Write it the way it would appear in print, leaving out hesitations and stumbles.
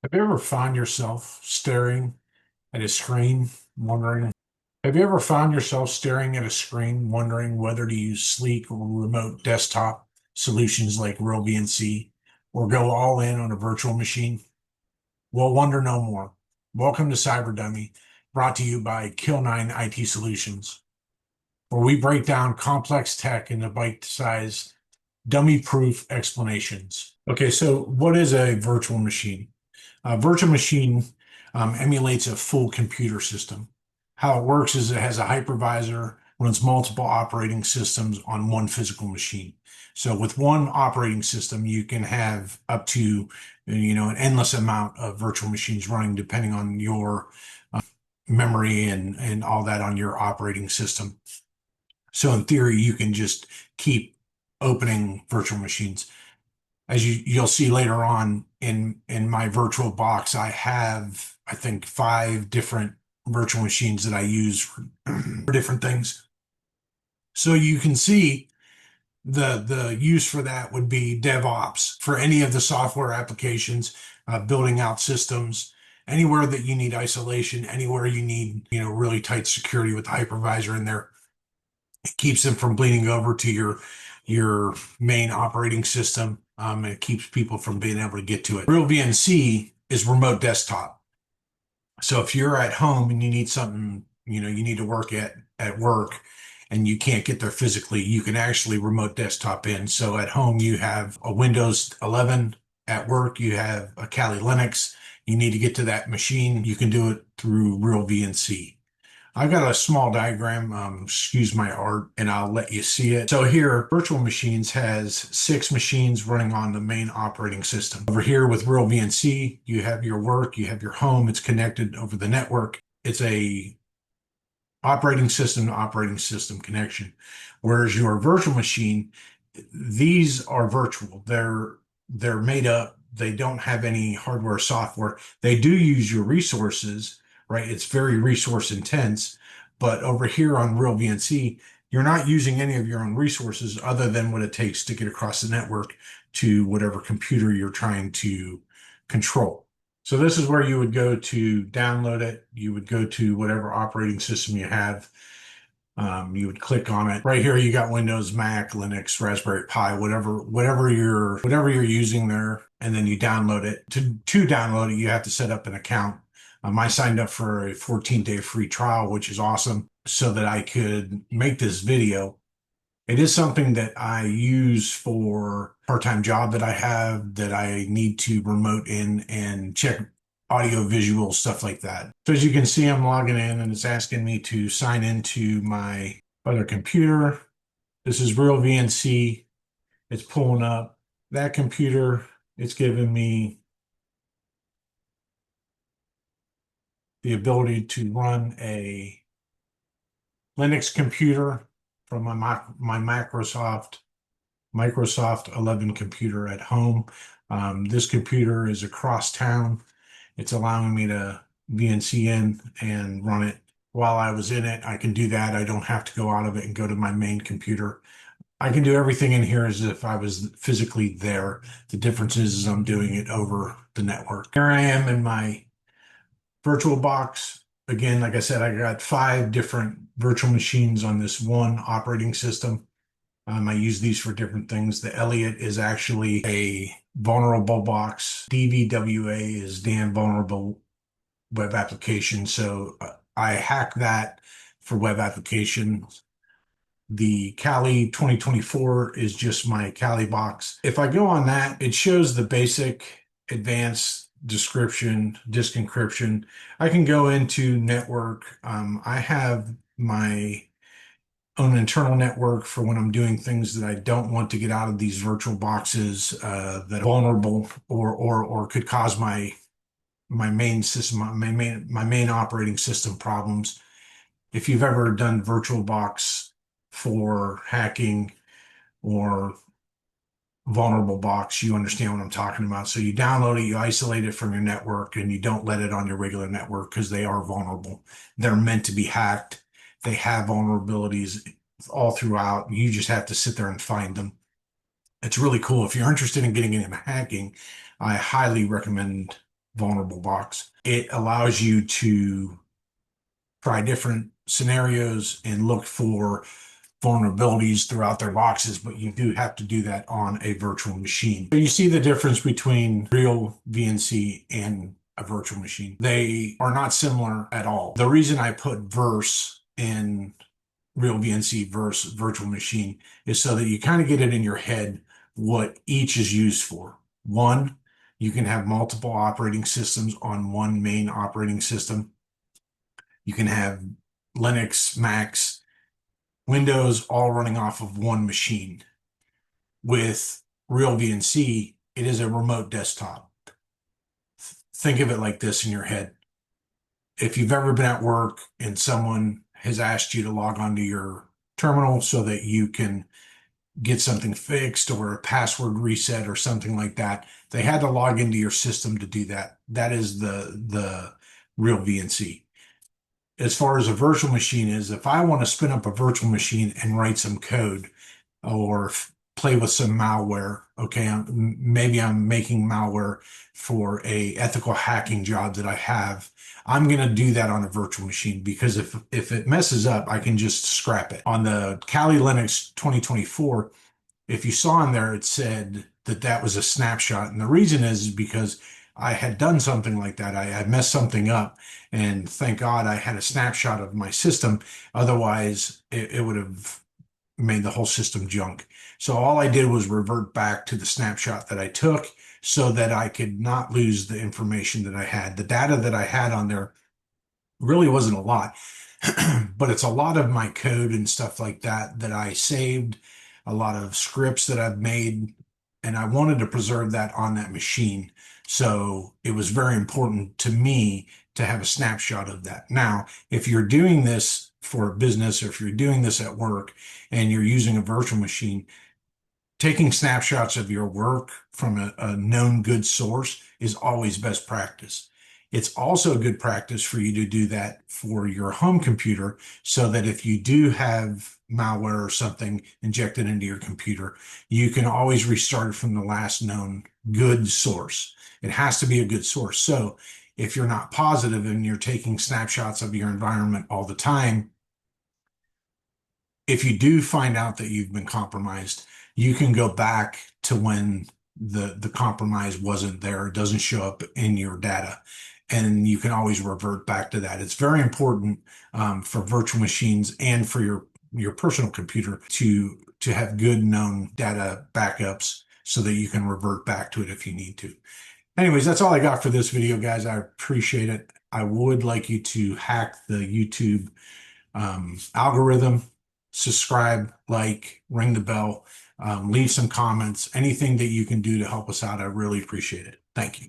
Have you ever found yourself staring at a screen, wondering? Have you ever found yourself staring at a screen, wondering whether to use sleek or remote desktop solutions like RealVNC or go all in on a virtual machine? Well, wonder no more. Welcome to Cyber Dummy, brought to you by Kill9 IT Solutions, where we break down complex tech into bite-sized, dummy-proof explanations. Okay, so what is a virtual machine? A virtual machine emulates a full computer system. How it works is it has a hypervisor, runs multiple operating systems on one physical machine. So with one operating system, you can have up to, an endless amount of virtual machines running depending on your memory and all that on your operating system. So in theory, you can just keep opening virtual machines. As you'll see later on in my virtual box, I have, I think, 5 different virtual machines that I use for different things. So you can see the use for that would be DevOps for any of the software applications, building out systems, anywhere that you need isolation, anywhere you need, really tight security with the hypervisor in there. It keeps them from bleeding over to your main operating system. And it keeps people from being able to get to it. RealVNC is remote desktop. So if you're at home and you need something, you need to work at work and you can't get there physically, you can actually remote desktop in. So at home you have a Windows 11, at work you have a Kali Linux. You need to get to that machine, you can do it through RealVNC. I've got a small diagram, excuse my art, and I'll let you see it. So here, virtual machines has 6 machines running on the main operating system. Over here with RealVNC, you have your work, you have your home, it's connected over the network. It's a operating system to operating system connection. Whereas your virtual machine, these are virtual. They're made up. They don't have any hardware, software. They do use your resources, right? It's very resource intense. But over here on RealVNC, you're not using any of your own resources other than what it takes to get across the network to whatever computer you're trying to control. So this is where you would go to download it. You would go to whatever operating system you have. You would click on it. Right here, you got Windows, Mac, Linux, Raspberry Pi, whatever you're using there, and then you download it. To download it, you have to set up an account. I signed up for a 14-day free trial, which is awesome, so that I could make this video. It is something that I use for part-time job that I have that I need to remote in and check audio, visual, stuff like that. So as you can see, I'm logging in and it's asking me to sign into my other computer. This is RealVNC. It's pulling up that computer. It's giving me the ability to run a Linux computer from my Microsoft 11 computer at home. This computer is across town. It's allowing me to VNC in and run it. While I was in it, I can do that. I don't have to go out of it and go to my main computer. I can do everything in here as if I was physically there. The difference is I'm doing it over the network. Here I am in my virtual box. Again, like I said, I got 5 different virtual machines on this one operating system. I use these for different things. The Elliot is actually a vulnerable box. DVWA is damn vulnerable web application. So I hack that for web applications. The Kali 2024 is just my Kali box. If I go on that, it shows the basic, advanced description, disk encryption. I can go into network. I have my own internal network for when I'm doing things that I don't want to get out of these virtual boxes that are vulnerable or could cause my main system, my main operating system problems. If you've ever done VirtualBox for hacking or vulnerable box, you understand what I'm talking about. So you download it, you isolate it from your network, and you don't let it on your regular network because they are vulnerable. They're meant to be hacked. They have vulnerabilities all throughout. You just have to sit there and find them. It's really cool. If you're interested in getting into hacking, I highly recommend vulnerable box. It allows you to try different scenarios and look for vulnerabilities throughout their boxes, but you do have to do that on a virtual machine. So you see the difference between real VNC and a virtual machine. They are not similar at all. The reason I put verse in real VNC versus virtual machine is so that you kind of get it in your head what each is used for. One, you can have multiple operating systems on one main operating system. You can have Linux, Macs, Windows all running off of one machine. With RealVNC, it is a remote desktop. Think of it like this in your head. If you've ever been at work and someone has asked you to log onto your terminal so that you can get something fixed or a password reset or something like that, they had to log into your system to do that. That is the RealVNC. As far as a virtual machine is, if I want to spin up a virtual machine and write some code or play with some malware, okay, maybe I'm making malware for a ethical hacking job that I have. I'm going to do that on a virtual machine because if it messes up, I can just scrap it. On the Kali Linux 2024, if you saw in there, it said that that was a snapshot. And the reason is because I had done something like that. I had messed something up, and thank God I had a snapshot of my system. Otherwise, it would have made the whole system junk. So all I did was revert back to the snapshot that I took so that I could not lose the information that I had. The data that I had on there really wasn't a lot, but it's a lot of my code and stuff like that that I saved, a lot of scripts that I've made, and I wanted to preserve that on that machine. So it was very important to me to have a snapshot of that. Now, if you're doing this for a business or if you're doing this at work and you're using a virtual machine, taking snapshots of your work from a known good source is always best practice. It's also good practice for you to do that for your home computer so that if you do have malware or something injected into your computer, you can always restart it from the last known good source. It has to be a good source. So if you're not positive and you're taking snapshots of your environment all the time, if you do find out that you've been compromised, you can go back to when the compromise wasn't there, it doesn't show up in your data, and you can always revert back to that. It's very important for virtual machines and for your personal computer to have good known data backups so that you can revert back to it if you need to. Anyways, that's all I got for this video, guys. I appreciate it. I would like you to hack the YouTube algorithm, subscribe, like, ring the bell, leave some comments, anything that you can do to help us out. I really appreciate it. Thank you.